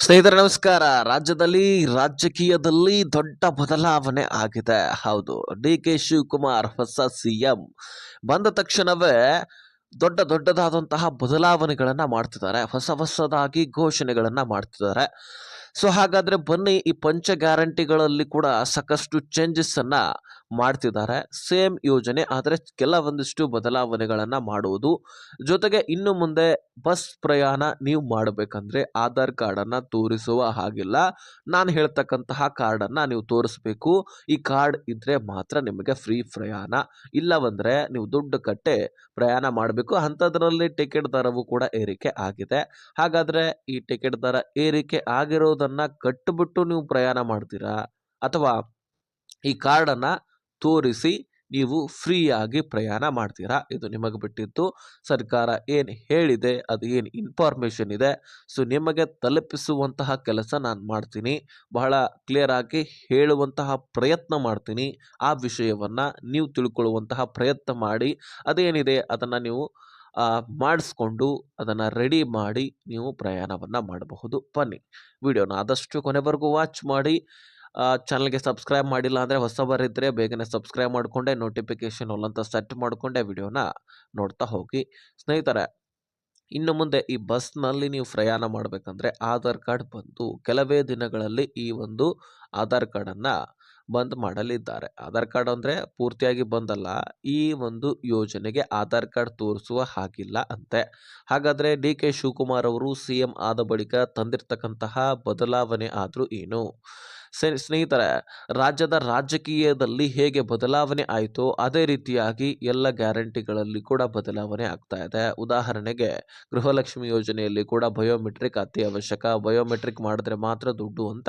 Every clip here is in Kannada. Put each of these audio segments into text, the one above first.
ಸ್ನೇಹಿತರೆ ನಮಸ್ಕಾರ. ರಾಜ್ಯದಲ್ಲಿ ರಾಜಕೀಯದಲ್ಲಿ ದೊಡ್ಡ ಬದಲಾವಣೆ ಆಗಿದೆ. ಹೌದು, ಡಿ ಕೆ ಶಿವಕುಮಾರ್ ಹೊಸ ಸಿಎಂ ಬಂದ ತಕ್ಷಣವೇ ದೊಡ್ಡದಾದಂತಹ ಬದಲಾವಣೆಗಳನ್ನ ಮಾಡ್ತಿದ್ದಾರೆ. ಹೊಸದಾಗಿ ಘೋಷಣೆಗಳನ್ನ ಮಾಡ್ತಿದ್ದಾರೆ. ಸೊ ಹಾಗಾದ್ರೆ ಬನ್ನಿ, ಈ ಪಂಚ ಗ್ಯಾರಂಟಿಗಳಲ್ಲಿ ಕೂಡ ಸಾಕಷ್ಟು ಚೇಂಜಸ್ ಅನ್ನ ಮಾಡ್ತಿದ್ದಾರೆ. ಸೇಮ್ ಯೋಜನೆ ಆದರೆ ಕೆಲವೊಂದಿಷ್ಟು ಬದಲಾವಣೆಗಳನ್ನ ಮಾಡುವುದು. ಜೊತೆಗೆ ಇನ್ನು ಮುಂದೆ ಬಸ್ ಪ್ರಯಾಣ ನೀವು ಮಾಡಬೇಕಂದ್ರೆ ಆಧಾರ್ ಕಾರ್ಡ್ ಅನ್ನ ತೋರಿಸುವ ಹಾಗಿಲ್ಲ. ನಾನು ಹೇಳ್ತಕ್ಕಂತಹ ಕಾರ್ಡ್ ಅನ್ನ ನೀವು ತೋರಿಸ್ಬೇಕು. ಈ ಕಾರ್ಡ್ ಇದ್ರೆ ಮಾತ್ರ ನಿಮಗೆ ಫ್ರೀ ಪ್ರಯಾಣ, ಇಲ್ಲವಂದ್ರೆ ನೀವು ದುಡ್ಡು ಕಟ್ಟೆ ಪ್ರಯಾಣ ಮಾಡಬೇಕು. ಅಂಥದ್ರಲ್ಲಿ ಟಿಕೆಟ್ ದರವು ಕೂಡ ಏರಿಕೆ ಆಗಿದೆ. ಹಾಗಾದ್ರೆ ಈ ಟಿಕೆಟ್ ದರ ಏರಿಕೆ ಆಗಿರೋದನ್ನ ಕಟ್ಟಿಬಿಟ್ಟು ನೀವು ಪ್ರಯಾಣ ಮಾಡ್ತೀರಾ, ಅಥವಾ ಈ ಕಾರ್ಡನ್ನು ತೋರಿಸಿ ನೀವು ಫ್ರೀಯಾಗಿ ಪ್ರಯಾಣ ಮಾಡ್ತೀರಾ? ಇದು ನಿಮಗೆ ಬಿಟ್ಟಿದ್ದು. ಸರ್ಕಾರ ಏನು ಹೇಳಿದೆ, ಅದು ಏನು ಇನ್ಫಾರ್ಮೇಷನ್ ಇದೆ, ಸೊ ನಿಮಗೆ ತಲುಪಿಸುವಂತಹ ಕೆಲಸ ನಾನು ಮಾಡ್ತೀನಿ. ಬಹಳ ಕ್ಲಿಯರ್ ಆಗಿ ಹೇಳುವಂತಹ ಪ್ರಯತ್ನ ಮಾಡ್ತೀನಿ. ಆ ವಿಷಯವನ್ನು ನೀವು ತಿಳ್ಕೊಳ್ಳುವಂತಹ ಪ್ರಯತ್ನ ಮಾಡಿ. ಅದೇನಿದೆ ಅದನ್ನು ನೀವು ಮಾಡಿಸ್ಕೊಂಡು ಅದನ್ನು ರೆಡಿ ಮಾಡಿ ನೀವು ಪ್ರಯಾಣವನ್ನು ಮಾಡಬಹುದು. ಬನ್ನಿ, ವಿಡಿಯೋನ ಆದಷ್ಟು ಕೊನೆವರೆಗೂ ವಾಚ್ ಮಾಡಿ. ಚಾನಲ್ಗೆ ಸಬ್ಸ್ಕ್ರೈಬ್ ಮಾಡಿಲ್ಲ ಅಂದರೆ ಹೊಸಬರಿದ್ದರೆ ಬೇಗನೆ ಸಬ್ಸ್ಕ್ರೈಬ್ ಮಾಡಿಕೊಂಡೆ ನೋಟಿಫಿಕೇಶನ್ ಅಂತ ಸೆಟ್ ಮಾಡಿಕೊಂಡೆ ವಿಡಿಯೋನ ನೋಡ್ತಾ ಹೋಗಿ. ಸ್ನೇಹಿತರೆ, ಇನ್ನು ಮುಂದೆ ಈ ಬಸ್ನಲ್ಲಿ ನೀವು ಪ್ರಯಾಣ ಮಾಡಬೇಕಂದ್ರೆ ಆಧಾರ್ ಕಾರ್ಡ್ ಬಂದು ಕೆಲವೇ ದಿನಗಳಲ್ಲಿ ಈ ಒಂದು ಆಧಾರ್ ಕಾರ್ಡನ್ನು ಬಂದ್ ಮಾಡಲಿದ್ದಾರೆ. ಆಧಾರ್ ಕಾರ್ಡ್ ಅಂದರೆ ಪೂರ್ತಿಯಾಗಿ ಬಂದಲ್ಲ, ಈ ಒಂದು ಯೋಜನೆಗೆ ಆಧಾರ್ ಕಾರ್ಡ್ ತೋರಿಸುವ ಹಾಗಿಲ್ಲ ಅಂತೆ. ಹಾಗಾದರೆ ಡಿ ಕೆ ಶಿವಕುಮಾರ್ ಅವರು ಸಿಎಂ ಆದ ಬಳಿಕ ತಂದಿರತಕ್ಕಂತಹ ಬದಲಾವಣೆ ಆದರೂ ಏನು? ಸ್ನೇಹಿತರೆ, ರಾಜ್ಯದ ರಾಜಕೀಯದಲ್ಲಿ ಹೇಗೆ ಬದಲಾವಣೆ ಆಯಿತೋ ಅದೇ ರೀತಿಯಾಗಿ ಎಲ್ಲ ಗ್ಯಾರಂಟಿಗಳಲ್ಲಿ ಕೂಡ ಬದಲಾವಣೆ ಆಗ್ತಾ ಇದೆ. ಉದಾಹರಣೆಗೆ ಗೃಹಲಕ್ಷ್ಮಿ ಯೋಜನೆಯಲ್ಲಿ ಕೂಡ ಬಯೋಮೆಟ್ರಿಕ್ ಅತಿ ಅವಶ್ಯಕ. ಬಯೋಮೆಟ್ರಿಕ್ ಮಾಡಿದ್ರೆ ಮಾತ್ರ ದುಡ್ಡು ಅಂತ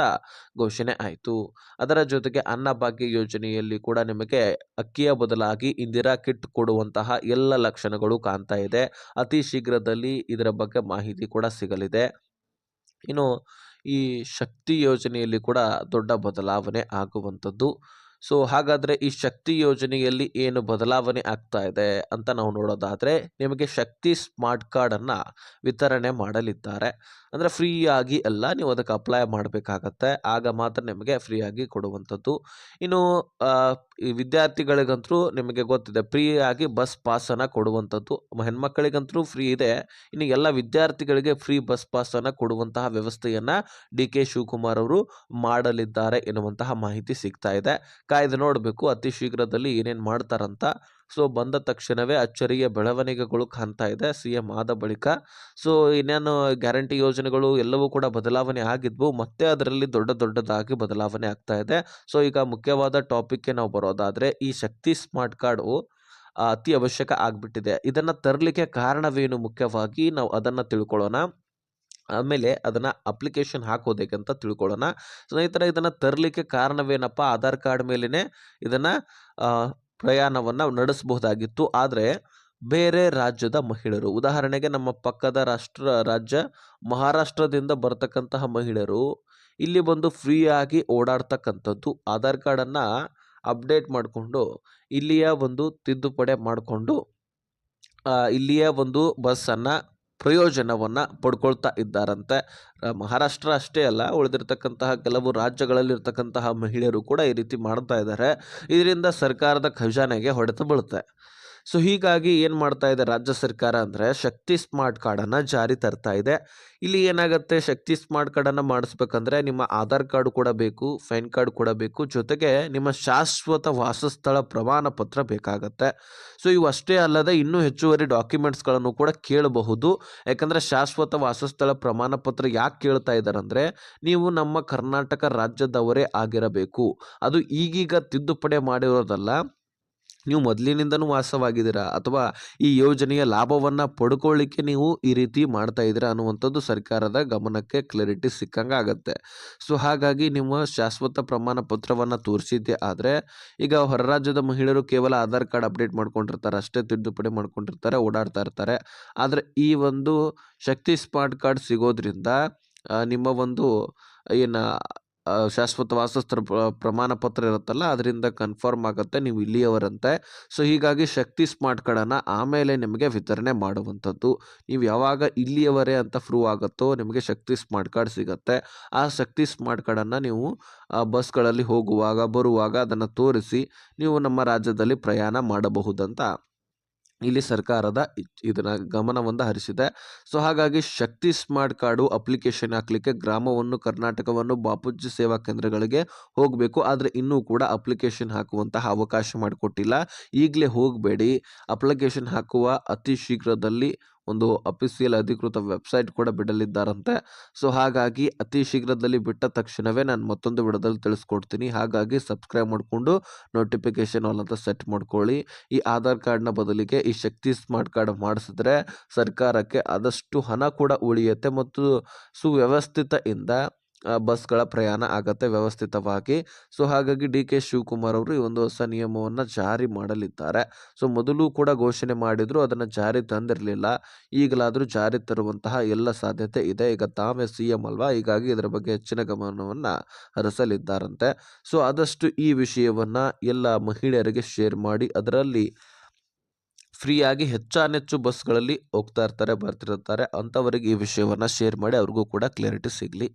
ಘೋಷಣೆ ಆಯಿತು. ಅದರ ಜೊತೆಗೆ ಅನ್ನಭಾಗ್ಯ ಯೋಜನೆಯಲ್ಲಿ ಕೂಡ ನಿಮಗೆ ಅಕ್ಕಿಯ ಬದಲಾಗಿ ಇಂದಿರಾ ಕಿಟ್ ಕೊಡುವಂತಹ ಎಲ್ಲ ಲಕ್ಷಣಗಳು ಕಾಣ್ತಾ ಇದೆ. ಅತಿ ಶೀಘ್ರದಲ್ಲಿ ಇದರ ಬಗ್ಗೆ ಮಾಹಿತಿ ಕೂಡ ಸಿಗಲಿದೆ. ಇನ್ನು ಈ ಶಕ್ತಿ ಯೋಜನೆಯಲ್ಲಿ ಕೂಡ ದೊಡ್ಡ ಬದಲಾವಣೆ ಆಗುವಂಥದ್ದು. ಸೊ ಹಾಗಾದರೆ ಈ ಶಕ್ತಿ ಯೋಜನೆಯಲ್ಲಿ ಏನು ಬದಲಾವಣೆ ಆಗ್ತಾ ಇದೆ ಅಂತ ನಾವು ನೋಡೋದಾದರೆ, ನಿಮಗೆ ಶಕ್ತಿ ಸ್ಮಾರ್ಟ್ ಕಾರ್ಡನ್ನು ವಿತರಣೆ ಮಾಡಲಿದ್ದಾರೆ. ಅಂದರೆ ಫ್ರೀಯಾಗಿ ಎಲ್ಲ ನೀವು ಅದಕ್ಕೆ ಅಪ್ಲೈ ಮಾಡಬೇಕಾಗತ್ತೆ, ಆಗ ಮಾತ್ರ ನಿಮಗೆ ಫ್ರೀಯಾಗಿ ಕೊಡುವಂಥದ್ದು. ಇನ್ನು ಈ ವಿದ್ಯಾರ್ಥಿಗಳಿಗಂತೂ ನಿಮಗೆ ಗೊತ್ತಿದೆ, ಫ್ರೀಯಾಗಿ ಬಸ್ ಪಾಸನ್ನು ಕೊಡುವಂಥದ್ದು. ಹೆಣ್ಮಕ್ಕಳಿಗಂತೂ ಫ್ರೀ ಇದೆ. ಇನ್ನು ಎಲ್ಲ ವಿದ್ಯಾರ್ಥಿಗಳಿಗೆ ಫ್ರೀ ಬಸ್ ಪಾಸನ್ನು ಕೊಡುವಂತಹ ವ್ಯವಸ್ಥೆಯನ್ನು ಡಿ ಕೆ ಶಿವಕುಮಾರ್ ಅವರು ಮಾಡಲಿದ್ದಾರೆ ಎನ್ನುವಂತಹ ಮಾಹಿತಿ ಸಿಗ್ತಾ ಇದೆ. ಕಾಯ್ದು ನೋಡಬೇಕು ಅತಿ ಶೀಘ್ರದಲ್ಲಿ ಏನೇನು ಮಾಡ್ತಾರಂತ. ಸೊ ಬಂದ ತಕ್ಷಣವೇ ಅಚ್ಚರಿಯ ಬೆಳವಣಿಗೆಗಳು ಕಾಣ್ತಾ ಇದೆ ಸಿಎಂ ಆದ ಬಳಿಕ. ಸೊ ಇನ್ನೇನು ಗ್ಯಾರಂಟಿ ಯೋಜನೆಗಳು ಎಲ್ಲವೂ ಕೂಡ ಬದಲಾವಣೆ ಆಗಿದ್ವು, ಮತ್ತೆ ಅದರಲ್ಲಿ ದೊಡ್ಡದಾಗಿ ಬದಲಾವಣೆ ಆಗ್ತಾ ಇದೆ. ಸೊ ಈಗ ಮುಖ್ಯವಾದ ಟಾಪಿಕ್ಗೆ ನಾವು ಬರೋದಾದರೆ, ಈ ಶಕ್ತಿ ಸ್ಮಾರ್ಟ್ ಕಾರ್ಡು ಅತಿ ಅವಶ್ಯಕ ಆಗಿಬಿಟ್ಟಿದೆ. ಇದನ್ನು ತರಲಿಕ್ಕೆ ಕಾರಣವೇನು ಮುಖ್ಯವಾಗಿ ನಾವು ಅದನ್ನು ತಿಳ್ಕೊಳ್ಳೋಣ. ಆಮೇಲೆ ಅದನ್ನು ಅಪ್ಲಿಕೇಶನ್ ಹಾಕೋದು ಹೇಗೆ ಅಂತ ತಿಳ್ಕೊಳ್ಳೋಣ. ಸ್ನೇಹಿತರೆ, ಇದನ್ನು ತರಲಿಕ್ಕೆ ಕಾರಣವೇನಪ್ಪ? ಆಧಾರ್ ಕಾರ್ಡ್ ಮೇಲೇ ಇದನ್ನು ಪ್ರಯಾಣವನ್ನು ನಡೆಸಬಹುದಾಗಿತ್ತು. ಆದರೆ ಬೇರೆ ರಾಜ್ಯದ ಮಹಿಳೆಯರು, ಉದಾಹರಣೆಗೆ ನಮ್ಮ ಪಕ್ಕದ ರಾಜ್ಯ ಮಹಾರಾಷ್ಟ್ರದಿಂದ ಬರ್ತಕ್ಕಂತಹ ಮಹಿಳೆಯರು ಇಲ್ಲಿ ಬಂದು ಫ್ರೀಯಾಗಿ ಓಡಾಡ್ತಕ್ಕಂಥದ್ದು. ಆಧಾರ್ ಕಾರ್ಡನ್ನು ಅಪ್ಡೇಟ್ ಮಾಡಿಕೊಂಡು ಇಲ್ಲಿಯ ಒಂದು ತಿದ್ದುಪಡಿ ಮಾಡಿಕೊಂಡು ಇಲ್ಲಿಯ ಒಂದು ಬಸ್ಸನ್ನು ಪ್ರಯೋಜನವನ್ನು ಪಡ್ಕೊಳ್ತಾ ಇದ್ದಾರಂತೆ. ಮಹಾರಾಷ್ಟ್ರ ಅಷ್ಟೇ ಅಲ್ಲ, ಉಳಿದಿರ್ತಕ್ಕಂತಹ ಕೆಲವು ರಾಜ್ಯಗಳಲ್ಲಿರ್ತಕ್ಕಂತಹ ಮಹಿಳೆಯರು ಕೂಡ ಈ ರೀತಿ ಮಾಡ್ತಾ ಇದ್ದಾರೆ. ಇದರಿಂದ ಸರ್ಕಾರದ ಖಜಾನೆಗೆ ಹೊಡೆತ ಬೀಳುತ್ತೆ. ಸೊ ಹೀಗಾಗಿ ಏನು ಮಾಡ್ತಾ ಇದೆ ರಾಜ್ಯ ಸರ್ಕಾರ ಅಂದರೆ, ಶಕ್ತಿ ಸ್ಮಾರ್ಟ್ ಕಾರ್ಡನ್ನು ಜಾರಿ ತರ್ತಾ ಇದೆ. ಇಲ್ಲಿ ಏನಾಗುತ್ತೆ, ಶಕ್ತಿ ಸ್ಮಾರ್ಟ್ ಕಾರ್ಡನ್ನು ಮಾಡಿಸ್ಬೇಕಂದ್ರೆ ನಿಮ್ಮ ಆಧಾರ್ ಕಾರ್ಡ್ ಕೂಡ ಬೇಕು, ಪ್ಯಾನ್ ಕಾರ್ಡ್ ಕೂಡ ಬೇಕು, ಜೊತೆಗೆ ನಿಮ್ಮ ಶಾಶ್ವತ ವಾಸಸ್ಥಳ ಪ್ರಮಾಣ ಪತ್ರ ಬೇಕಾಗತ್ತೆ. ಸೊ ಇವು ಅಷ್ಟೇ ಅಲ್ಲದೆ ಇನ್ನೂ ಹೆಚ್ಚುವರಿ ಡಾಕ್ಯುಮೆಂಟ್ಸ್ಗಳನ್ನು ಕೂಡ ಕೇಳಬಹುದು. ಯಾಕಂದರೆ ಶಾಶ್ವತ ವಾಸಸ್ಥಳ ಪ್ರಮಾಣ ಪತ್ರ ಯಾಕೆ ಕೇಳ್ತಾ ಇದ್ದಾರೆ ಅಂದರೆ, ನೀವು ನಮ್ಮ ಕರ್ನಾಟಕ ರಾಜ್ಯದವರೇ ಆಗಿರಬೇಕು. ಅದು ಈಗೀಗ ತಿದ್ದುಪಡಿ ಮಾಡಿರೋದಲ್ಲ, ನೀವು ಮೊದಲಿನಿಂದನೂ ವಾಸವಾಗಿದ್ದೀರಾ ಅಥವಾ ಈ ಯೋಜನೆಯ ಲಾಭವನ್ನು ಪಡ್ಕೊಳ್ಳಿಕ್ಕೆ ನೀವು ಈ ರೀತಿ ಮಾಡ್ತಾ ಇದ್ದೀರಾ ಅನ್ನುವಂಥದ್ದು ಸರ್ಕಾರದ ಗಮನಕ್ಕೆ ಕ್ಲಾರಿಟಿ ಸಿಕ್ಕಂಗೆ ಆಗುತ್ತೆ. ಸೊ ಹಾಗಾಗಿ ನಿಮ್ಮ ಶಾಶ್ವತ ಪ್ರಮಾಣ ಪತ್ರವನ್ನು ತೋರಿಸಿದ್ದೆ ಆದರೆ, ಈಗ ಹೊರ ರಾಜ್ಯದ ಮಹಿಳೆಯರು ಕೇವಲ ಆಧಾರ್ ಕಾರ್ಡ್ ಅಪ್ಡೇಟ್ ಮಾಡ್ಕೊಂಡಿರ್ತಾರೆ, ಅಷ್ಟೇ ತಿದ್ದುಪಡಿ ಮಾಡ್ಕೊಂಡಿರ್ತಾರೆ, ಓಡಾಡ್ತಾ ಇರ್ತಾರೆ. ಆದರೆ ಈ ಒಂದು ಶಕ್ತಿ ಸ್ಮಾರ್ಟ್ ಕಾರ್ಡ್ ಸಿಗೋದ್ರಿಂದ ನಿಮ್ಮ ಒಂದು ಏನು ಶಾಶ್ವತ ವಾಸಸ್ಥರ ಪ್ರಮಾಣ ಪತ್ರ ಇರುತ್ತಲ್ಲ ಅದರಿಂದ ಕನ್ಫರ್ಮ್ ಆಗುತ್ತೆ ನೀವು ಇಲ್ಲಿಯವರಂತೆ. ಸೊ ಹೀಗಾಗಿ ಶಕ್ತಿ ಸ್ಮಾರ್ಟ್ ಕಾರ್ಡನ್ನು ಆಮೇಲೆ ನಿಮಗೆ ವಿತರಣೆ ಮಾಡುವಂಥದ್ದು. ನೀವು ಯಾವಾಗ ಇಲ್ಲಿಯವರೇ ಅಂತ ಪ್ರೂವ್ ಆಗುತ್ತೋ ನಿಮಗೆ ಶಕ್ತಿ ಸ್ಮಾರ್ಟ್ ಕಾರ್ಡ್ ಸಿಗುತ್ತೆ. ಆ ಶಕ್ತಿ ಸ್ಮಾರ್ಟ್ ಕಾರ್ಡನ್ನು ನೀವು ಬಸ್ಗಳಲ್ಲಿ ಹೋಗುವಾಗ ಬರುವಾಗ ಅದನ್ನು ತೋರಿಸಿ ನೀವು ನಮ್ಮ ರಾಜ್ಯದಲ್ಲಿ ಪ್ರಯಾಣ ಮಾಡಬಹುದಂತ ಇಲ್ಲಿ ಸರ್ಕಾರದ ಇದನ್ನ ಗಮನವನ್ನು ಹರಿಸಿದೆ. ಸೊ ಹಾಗಾಗಿ ಶಕ್ತಿ ಸ್ಮಾರ್ಟ್ ಕಾರ್ಡು ಅಪ್ಲಿಕೇಶನ್ ಹಾಕಲಿಕ್ಕೆ ಗ್ರಾಮವನ್ನು ಕರ್ನಾಟಕವನ್ನು ಬಾಪೂಜಿ ಸೇವಾ ಕೇಂದ್ರಗಳಿಗೆ ಹೋಗಬೇಕು. ಆದರೆ ಇನ್ನೂ ಕೂಡ ಅಪ್ಲಿಕೇಶನ್ ಹಾಕುವಂತಹ ಅವಕಾಶ ಮಾಡಿಕೊಟ್ಟಿಲ್ಲ. ಈಗಲೇ ಹೋಗಬೇಡಿ. ಅಪ್ಲಿಕೇಶನ್ ಹಾಕುವ ಅತಿ ಶೀಘ್ರದಲ್ಲಿ ಒಂದು ಅಫಿಷಿಯಲ್ ಅಧಿಕೃತ ವೆಬ್ಸೈಟ್ ಕೂಡ ಬಿಡಲಿದ್ದಾರಂತೆ. ಸೊ ಹಾಗಾಗಿ ಅತಿ ಶೀಘ್ರದಲ್ಲಿ ಬಿಟ್ಟ ತಕ್ಷಣವೇ ನಾನು ಮತ್ತೊಂದು ವಿಡಿಯೋದಲ್ಲಿ ತಿಳಿಸ್ಕೊಡ್ತೀನಿ. ಹಾಗಾಗಿ ಸಬ್ಸ್ಕ್ರೈಬ್ ಮಾಡಿಕೊಂಡು ನೋಟಿಫಿಕೇಶನ್ ಆಲ್ ಅಂತ ಸೆಟ್ ಮಾಡ್ಕೊಳ್ಳಿ. ಈ ಆಧಾರ್ ಕಾರ್ಡ್ನ ಬದಲಿಗೆ ಈ ಶಕ್ತಿ ಸ್ಮಾರ್ಟ್ ಕಾರ್ಡ್ ಮಾಡಿಸಿದ್ರೆ ಸರ್ಕಾರಕ್ಕೆ ಆದಷ್ಟು ಹಣ ಕೂಡ ಉಳಿಯುತ್ತೆ ಮತ್ತು ಸುವ್ಯವಸ್ಥಿತದಿಂದ ಬಸ್ಗಳ ಪ್ರಯಾಣ ಆಗತ್ತೆ ವ್ಯವಸ್ಥಿತವಾಗಿ. ಸೊ ಹಾಗಾಗಿ ಡಿ ಕೆ ಶಿವಕುಮಾರ್ ಅವರು ಈ ಒಂದು ಹೊಸ ನಿಯಮವನ್ನು ಜಾರಿ ಮಾಡಲಿದ್ದಾರೆ. ಸೊ ಮೊದಲು ಕೂಡ ಘೋಷಣೆ ಮಾಡಿದ್ರು, ಅದನ್ನು ಜಾರಿ ತಂದಿರಲಿಲ್ಲ. ಈಗಲಾದರೂ ಜಾರಿ ತರುವಂತಹ ಎಲ್ಲ ಸಾಧ್ಯತೆ ಇದೆ. ಈಗ ತಾವೇ CM ಅಲ್ವಾ, ಹೀಗಾಗಿ ಇದರ ಬಗ್ಗೆ ಹೆಚ್ಚಿನ ಗಮನವನ್ನು ಹರಿಸಲಿದ್ದಾರಂತೆ. ಸೊ ಆದಷ್ಟು ಈ ವಿಷಯವನ್ನು ಎಲ್ಲ ಮಹಿಳೆಯರಿಗೆ ಶೇರ್ ಮಾಡಿ. ಅದರಲ್ಲಿ ಫ್ರೀಯಾಗಿ ಹೆಚ್ಚಾನೆಚ್ಚು ಬಸ್ಗಳಲ್ಲಿ ಹೋಗ್ತಾ ಇರ್ತಾರೆ, ಬರ್ತಿರ್ತಾರೆ ಅಂಥವರಿಗೆ ಈ ವಿಷಯವನ್ನು ಶೇರ್ ಮಾಡಿ ಅವ್ರಿಗೂ ಕೂಡ ಕ್ಲಾರಿಟಿ ಸಿಗಲಿ.